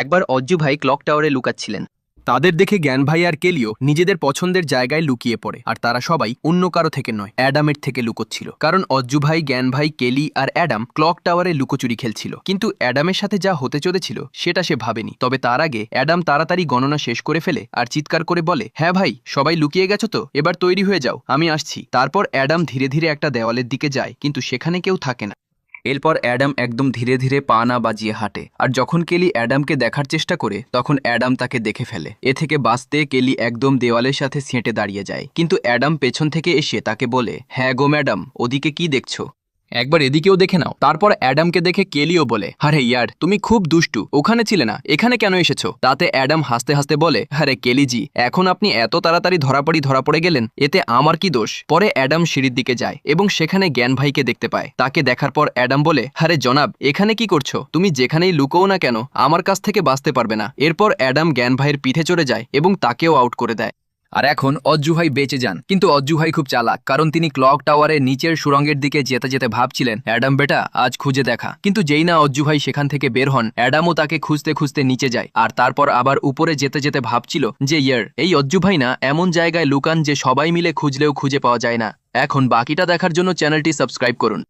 একবার অজ্জু ভাই ক্লক টাওয়ারে লুকাচ্ছিলেন। তাদের দেখে জ্ঞান ভাই আর কেলিও নিজেদের পছন্দের জায়গায় লুকিয়ে পড়ে, আর তারা সবাই অন্য কারো থেকে নয়, অ্যাডামের থেকে লুকোচ্ছিল। কারণ অজ্জু ভাই, জ্ঞান ভাই, কেলি আর অ্যাডাম ক্লক টাওয়ারে লুকোচুরি খেলছিল। কিন্তু অ্যাডামের সাথে যা হতে চলেছিল সেটা সে ভাবেনি। তবে তার আগে অ্যাডাম তাড়াতাড়ি গণনা শেষ করে ফেলে আর চিৎকার করে বলে, হ্যাঁ ভাই, সবাই লুকিয়ে গেছো তো, এবার তৈরি হয়ে যাও, আমি আসছি। তারপর অ্যাডাম ধীরে ধীরে একটা দেওয়ালের দিকে যায়, কিন্তু সেখানে কেউ থাকে না। এরপর অ্যাডাম একদম ধীরে ধীরে পা না বাজিয়ে হাঁটে, আর যখন কেলি অ্যাডামকে দেখার চেষ্টা করে তখন অ্যাডাম তাকে দেখে ফেলে। এ থেকে বাঁচতে কেলি একদম দেওয়ালের সাথে সেঁটে দাঁড়িয়ে যায়, কিন্তু অ্যাডাম পেছন থেকে এসে তাকে বলে, হ্যাঁ গো ম্যাডাম, ওদিকে কি দেখছো? একবার এদিকেও দেখে নাও। তারপর অ্যাডামকে দেখে কেলিও বলে, আরে ইয়ার, তুমি খুব দুষ্টু, ওখানে ছিলে না, এখানে কেন এসেছো? তাতে অ্যাডাম হাসতে হাসতে বলে, আরে কেলিজি, এখন আপনি এত তাড়াতাড়ি ধরা পড়ে গেলেন, এতে আমার কি দোষ? পরে অ্যাডাম সিঁড়ির দিকে যায় এবং সেখানে জ্ঞান ভাইকে দেখতে পায়। তাকে দেখার পর অ্যাডাম বলে, আরে জনাব, এখানে কি করছো? তুমি যেখানেই লুকোও না কেন, আমার কাছ থেকে বাঁচতে পারবে না। এরপর অ্যাডাম জ্ঞান ভাইয়ের পিঠে চড়ে যায় এবং তাকেও আউট করে দেয়। আর এখন অজ্জু ভাই বেঁচে যান, কিন্তু অজ্জু ভাই খুব চালাক, কারণ তিনি ক্লক টাওয়ারের নিচের সুড়ঙ্গের দিকে যেতে যেতে ভাবছিলেন, অ্যাডাম বেটা, আজ খুঁজে দেখা। কিন্তু যেই না অজ্জু ভাই সেখান থেকে বের হন, অ্যাডামও তাকে খুঁজতে খুঁজতে নিচে যায়, আর তারপর আবার উপরে যেতে যেতে ভাবছিল যে এই অজ্জু ভাই না এমন জায়গায় লুকান যে সবাই মিলে খুঁজলেও খুঁজে পাওয়া যায় না। এখন বাকিটা দেখার জন্য চ্যানেলটি সাবস্ক্রাইব করুন।